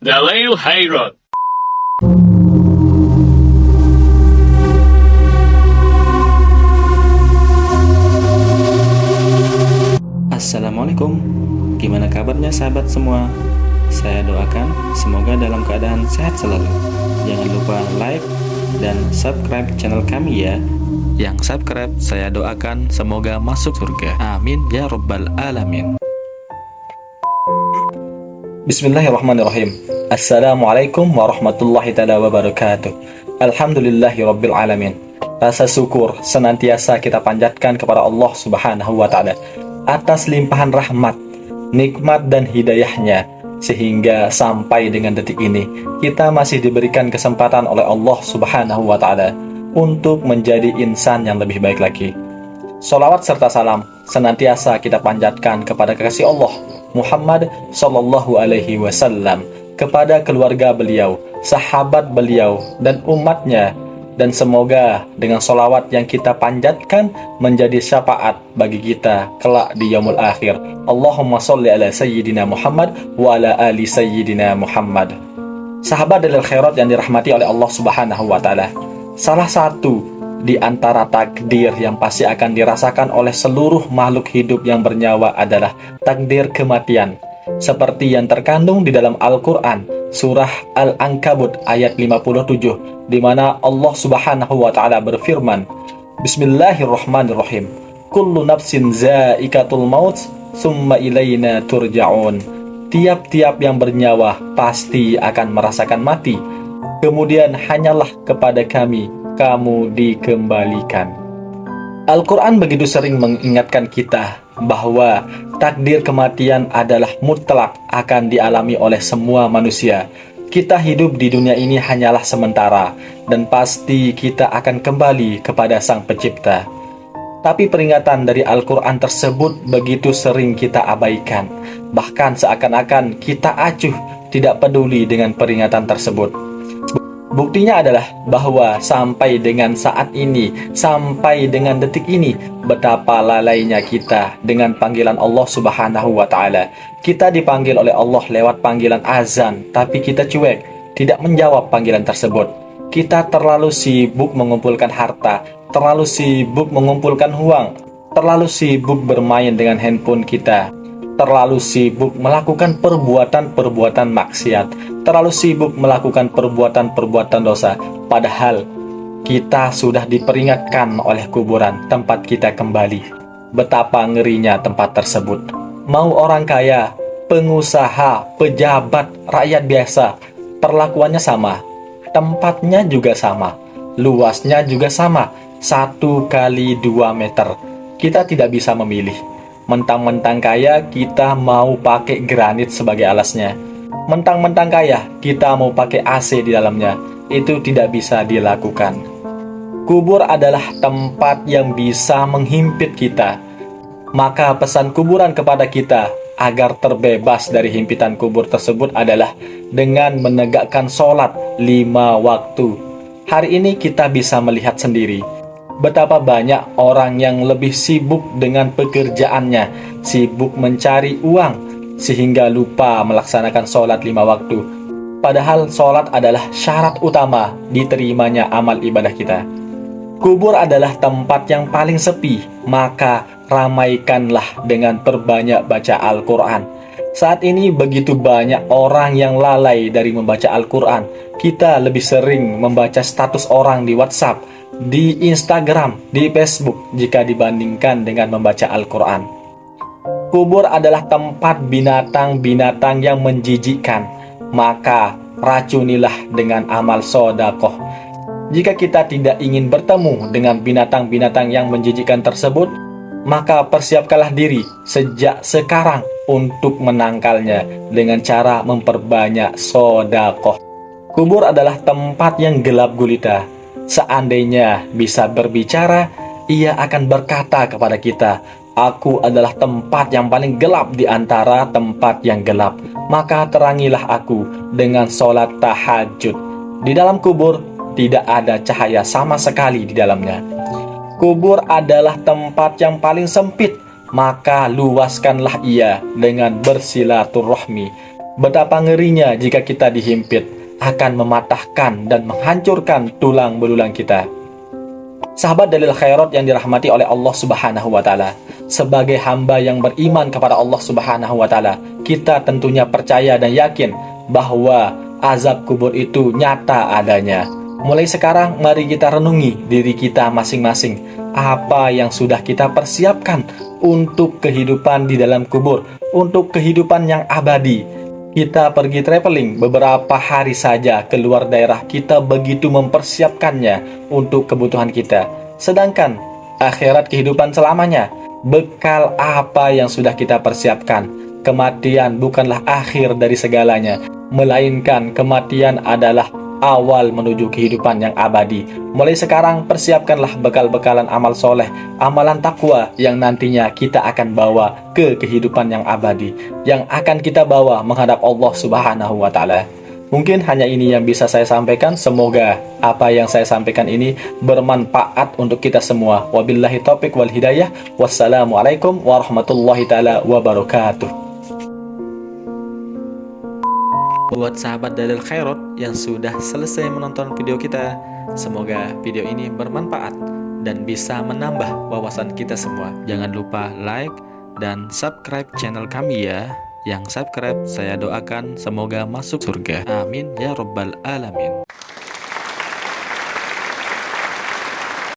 Dalil Hayrat. Assalamualaikum, gimana kabarnya sahabat semua? Saya doakan semoga dalam keadaan sehat selalu. Jangan lupa like dan subscribe channel kami ya. Yang subscribe saya doakan semoga masuk surga. Amin ya rabbal alamin. Bismillahirrahmanirrahim. Assalamualaikum warahmatullahi taala wabarakatuh. Alhamdulillahi rabbil alamin. Rasa syukur senantiasa kita panjatkan kepada Allah Subhanahu wa taala atas limpahan rahmat, nikmat dan hidayahnya, sehingga sampai dengan detik ini kita masih diberikan kesempatan oleh Allah Subhanahu wa taala untuk menjadi insan yang lebih baik lagi. Sholawat serta salam senantiasa kita panjatkan kepada kekasih Allah Muhammad sallallahu alaihi wasallam, kepada keluarga beliau, sahabat beliau dan umatnya, dan semoga dengan sholawat yang kita panjatkan menjadi syafaat bagi kita kelak di yaumul akhir. Allahumma sholli ala sayyidina Muhammad wa ala ali sayyidina Muhammad. Sahabat dalil khairat yang dirahmati oleh Allah Subhanahu wa taala, salah satu di antara takdir yang pasti akan dirasakan oleh seluruh makhluk hidup yang bernyawa adalah takdir kematian, seperti yang terkandung di dalam Al-Quran surah Al-Ankabut ayat 57, di mana Allah Subhanahu wa taala berfirman, Bismillahirrahmanirrahim, kullu nafsin zaikatul maut summa ilaina turja'un. Tiap-tiap yang bernyawa pasti akan merasakan mati, kemudian hanyalah kepada kami kamu dikembalikan. Al-Quran begitu sering mengingatkan kita bahwa takdir kematian adalah mutlak akan dialami oleh semua manusia. Kita hidup di dunia ini hanyalah sementara, dan pasti kita akan kembali kepada Sang Pencipta. Tapi peringatan dari Al-Quran tersebut begitu sering kita abaikan, bahkan seakan-akan kita acuh tidak peduli dengan peringatan tersebut. Buktinya adalah bahwa sampai dengan saat ini, sampai dengan detik ini, betapa lalainya kita dengan panggilan Allah Subhanahu wa taala. Kita dipanggil oleh Allah lewat panggilan azan, tapi kita cuek, tidak menjawab panggilan tersebut. Kita terlalu sibuk mengumpulkan harta, terlalu sibuk mengumpulkan uang, terlalu sibuk bermain dengan handphone kita, terlalu sibuk melakukan perbuatan-perbuatan maksiat, terlalu sibuk melakukan perbuatan-perbuatan dosa, padahal kita sudah diperingatkan oleh kuburan tempat kita kembali. Betapa ngerinya tempat tersebut. Mau orang kaya, pengusaha, pejabat, rakyat biasa, perlakuannya sama, tempatnya juga sama, luasnya juga sama, 1 kali 2 meter. Kita tidak bisa memilih. Mentang-mentang kaya, kita mau pakai granit sebagai alasnya. Mentang-mentang kaya, kita mau pakai AC di dalamnya. Itu tidak bisa dilakukan. Kubur adalah tempat yang bisa menghimpit kita. Maka pesan kuburan kepada kita agar terbebas dari himpitan kubur tersebut adalah dengan menegakkan sholat 5 waktu. Hari ini kita bisa melihat sendiri betapa banyak orang yang lebih sibuk dengan pekerjaannya, sibuk mencari uang, sehingga lupa melaksanakan sholat 5 waktu. Padahal sholat adalah syarat utama diterimanya amal ibadah kita. Kubur adalah tempat yang paling sepi, maka ramaikanlah dengan perbanyak baca Al-Quran. Saat ini begitu banyak orang yang lalai dari membaca Al-Quran. Kita lebih sering membaca status orang di WhatsApp, di Instagram, di Facebook jika dibandingkan dengan membaca Al-Quran. Kubur adalah tempat binatang-binatang yang menjijikkan, maka racunilah dengan amal sodakoh. Jika kita tidak ingin bertemu dengan binatang-binatang yang menjijikkan tersebut, maka persiapkanlah diri sejak sekarang untuk menangkalnya dengan cara memperbanyak sodakoh. Kubur adalah tempat yang gelap gulita. Seandainya bisa berbicara, ia akan berkata kepada kita, aku adalah tempat yang paling gelap di antara tempat yang gelap. Maka terangilah aku dengan sholat tahajud. Di dalam kubur tidak ada cahaya sama sekali di dalamnya. Kubur adalah tempat yang paling sempit, maka luaskanlah ia dengan bersilaturahmi. Betapa ngerinya jika kita dihimpit, akan mematahkan dan menghancurkan tulang belulang kita. Sahabat dalil khairat yang dirahmati oleh Allah Subhanahu wa taala, sebagai hamba yang beriman kepada Allah Subhanahu wa taala, kita tentunya percaya dan yakin bahwa azab kubur itu nyata adanya. Mulai sekarang mari kita renungi diri kita masing-masing, apa yang sudah kita persiapkan untuk kehidupan di dalam kubur, untuk kehidupan yang abadi. Kita pergi traveling beberapa hari saja keluar daerah, kita begitu mempersiapkannya untuk kebutuhan kita. Sedangkan akhirat kehidupan selamanya, bekal apa yang sudah kita persiapkan? Kematian bukanlah akhir dari segalanya, melainkan kematian adalah awal menuju kehidupan yang abadi. Mulai sekarang persiapkanlah bekal-bekalan amal soleh, amalan takwa yang nantinya kita akan bawa ke kehidupan yang abadi, yang akan kita bawa menghadap Allah Subhanahu wa taala. Mungkin hanya ini yang bisa saya sampaikan. Semoga apa yang saya sampaikan ini bermanfaat untuk kita semua. Wabillahi taufiq wal hidayah. Wassalamualaikum warahmatullahi taala wabarakatuh. Buat sahabat dalil khairat yang sudah selesai menonton video kita, semoga video ini bermanfaat dan bisa menambah wawasan kita semua. Jangan lupa like dan subscribe channel kami ya. Yang subscribe saya doakan semoga masuk surga. Amin ya rabbal alamin.